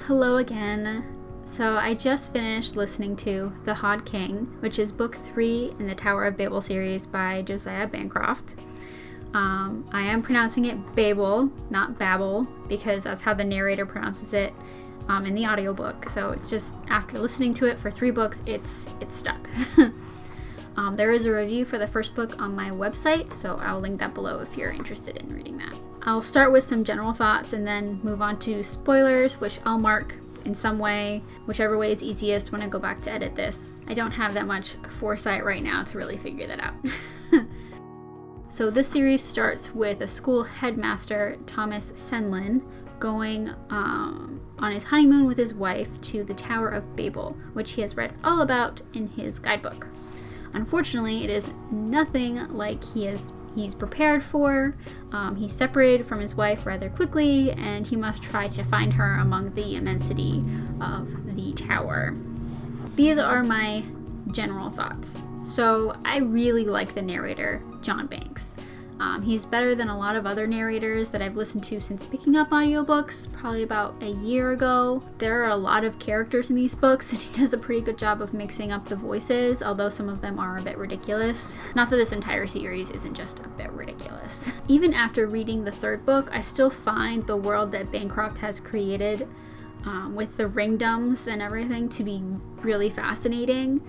Hello again. So I just finished listening to The Hod King, which is book 3 in the Tower of Babel series by Josiah Bancroft. I am pronouncing it Babel, not Babel, because that's how the narrator pronounces it in the audiobook. So it's just, after listening to it for 3 books, it's stuck. There is a review for the first book on my website, so I'll link that below if you're interested in reading that. I'll start with some general thoughts and then move on to spoilers, which I'll mark in some way, whichever way is easiest when I go back to edit this. I don't have that much foresight right now to really figure that out. So this series starts with a school headmaster, Thomas Senlin, going on his honeymoon with his wife to the Tower of Babel, which he has read all about in his guidebook. Unfortunately, it is nothing like he's prepared for. He's separated from his wife rather quickly, and he must try to find her among the immensity of the tower. These are my general thoughts. So I really like the narrator, John Banks. He's better than a lot of other narrators that I've listened to since picking up audiobooks, probably about a year ago. There are a lot of characters in these books, and he does a pretty good job of mixing up the voices, although some of them are a bit ridiculous. Not that this entire series isn't just a bit ridiculous. Even after reading the 3rd book, I still find the world that Bancroft has created with the ringdoms and everything to be really fascinating.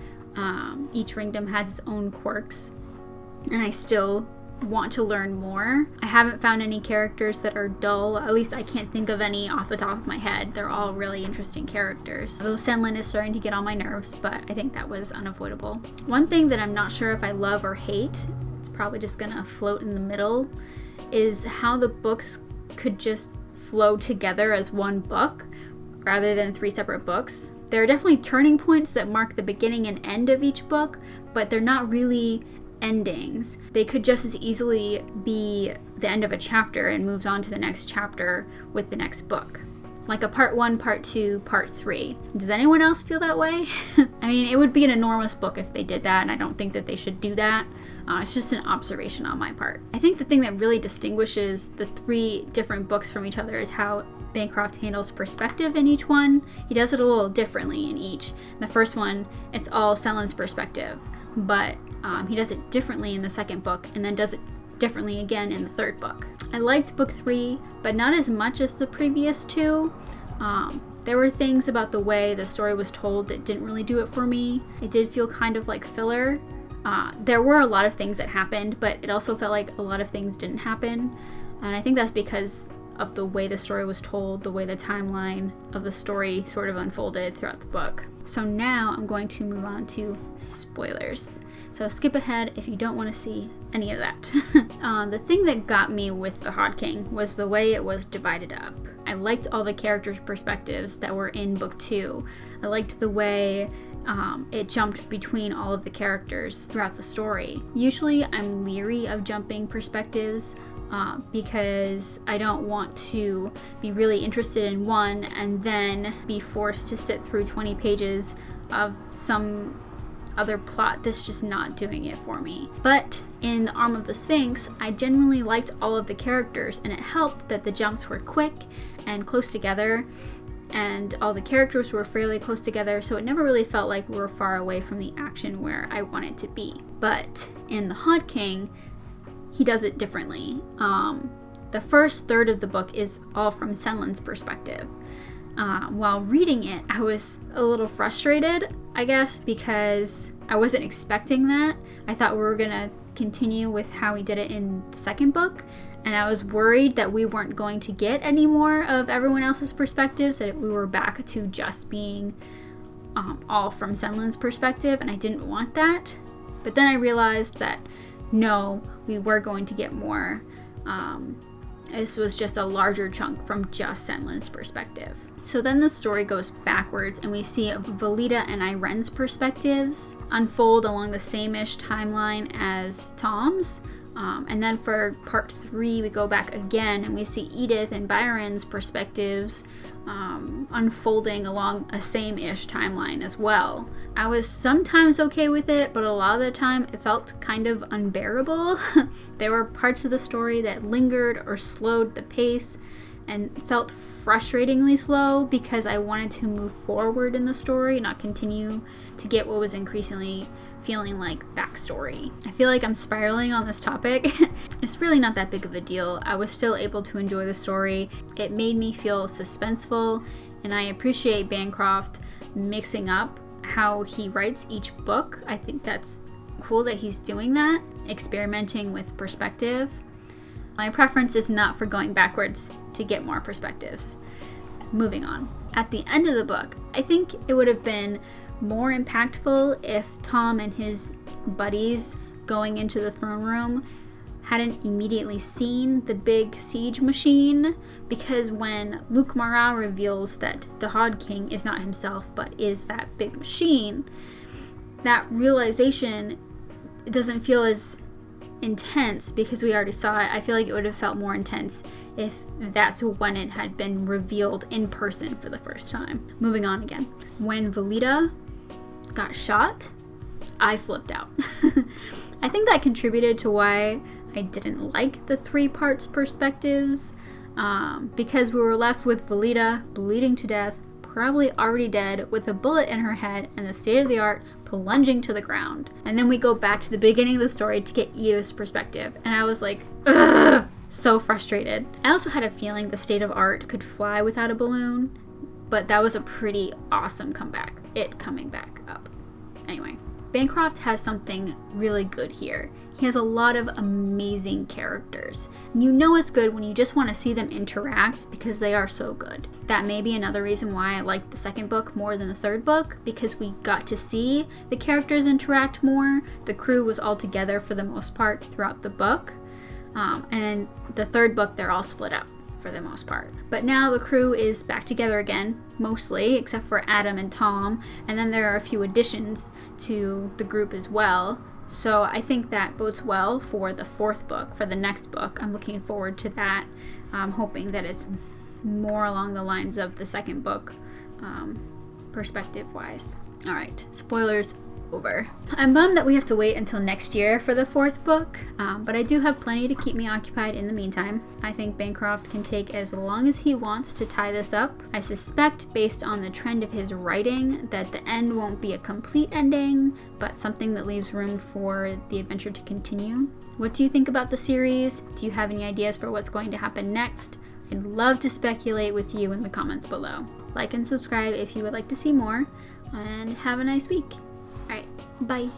Each ringdom has its own quirks, and I still want to learn more. I haven't found any characters that are dull. At least I can't think of any off the top of my head. They're all really interesting characters. Although Senlin is starting to get on my nerves, but I think that was unavoidable. One thing that I'm not sure if I love or hate, it's probably just gonna float in the middle, is how the books could just flow together as one book rather than 3 separate books. There are definitely turning points that mark the beginning and end of each book, but they're not really endings. They could just as easily be the end of a chapter and moves on to the next chapter with the next book. Like a part 1, part 2, part 3. Does anyone else feel that way? I mean, it would be an enormous book if they did that, and I don't think that they should do that. It's just an observation on my part. I think the thing that really distinguishes the 3 different books from each other is how Bancroft handles perspective in each one. He does it a little differently in each. In the first one, it's all Senlin's perspective, but he does it differently in the 2nd book, and then does it differently again in the 3rd book. I liked book 3, but not as much as the previous 2. There were things about the way the story was told that didn't really do it for me. It did feel kind of like filler. There were a lot of things that happened, but it also felt like a lot of things didn't happen. And I think that's because of the way the story was told, the way the timeline of the story sort of unfolded throughout the book. So now I'm going to move on to spoilers. So skip ahead if you don't want to see any of that. The thing that got me with The Hod King was the way it was divided up. I liked all the characters' perspectives that were in book 2. I liked the way it jumped between all of the characters throughout the story. Usually I'm leery of jumping perspectives because I don't want to be really interested in one and then be forced to sit through 20 pages of some other plot that's just not doing it for me. But in The Arm of the Sphinx, I genuinely liked all of the characters, and it helped that the jumps were quick and close together, and all the characters were fairly close together, so it never really felt like we were far away from the action where I wanted to be. But in The Hod King, he does it differently. The first third of the book is all from Senlin's perspective. While reading it, I was a little frustrated, I guess, because I wasn't expecting that. I thought we were gonna continue with how he did it in the 2nd book, and I was worried that we weren't going to get any more of everyone else's perspectives, that we were back to just being all from Senlin's perspective, and I didn't want that. But then I realized that no, we were going to get more. This was just a larger chunk from just Senlin's perspective. So then the story goes backwards, and we see Valida and Iren's perspectives unfold along the same-ish timeline as Tom's. And then for part 3, we go back again, and we see Edith and Byron's perspectives unfolding along a same-ish timeline as well. I was sometimes okay with it, but a lot of the time it felt kind of unbearable. There were parts of the story that lingered or slowed the pace, and felt frustratingly slow because I wanted to move forward in the story, not continue to get what was increasingly feeling like backstory. I feel like I'm spiraling on this topic. It's really not that big of a deal. I was still able to enjoy the story. It made me feel suspenseful, and I appreciate Bancroft mixing up how he writes each book. I think that's cool that he's doing that, experimenting with perspective. My preference is not for going backwards to get more perspectives. Moving on. At the end of the book, I think it would have been more impactful if Tom and his buddies going into the throne room hadn't immediately seen the big siege machine, because when Luke Mara reveals that the Hod King is not himself but is that big machine, that realization doesn't feel as intense because we already saw it. I feel like it would have felt more intense if that's when it had been revealed in person for the first time. Moving on again. When Valida got shot, I flipped out. I think that contributed to why I didn't like the 3 parts perspectives, because we were left with Valida bleeding to death, probably already dead, with a bullet in her head and the state-of-the-art plunging to the ground. And then we go back to the beginning of the story to get Edith's perspective, and I was like, ugh, so frustrated. I also had a feeling the state of art could fly without a balloon, but that was a pretty awesome comeback, it coming back up. Anyway, Bancroft has something really good here. He has a lot of amazing characters. And you know it's good when you just want to see them interact because they are so good. That may be another reason why I liked the second book more than the third book, because we got to see the characters interact more. The crew was all together for the most part throughout the book. And the third book, they're all split up for the most part. But now the crew is back together again, mostly, except for Adam and Tom, and then there are a few additions to the group as well. So I think that bodes well for the 4th book, for the next book. I'm looking forward to that. I'm hoping that it's more along the lines of the second book, perspective-wise. Alright, spoilers over. I'm bummed that we have to wait until next year for the 4th book, but I do have plenty to keep me occupied in the meantime. I think Bancroft can take as long as he wants to tie this up. I suspect, based on the trend of his writing, that the end won't be a complete ending, but something that leaves room for the adventure to continue. What do you think about the series? Do you have any ideas for what's going to happen next? I'd love to speculate with you in the comments below. Like and subscribe if you would like to see more, and have a nice week. Alright, bye.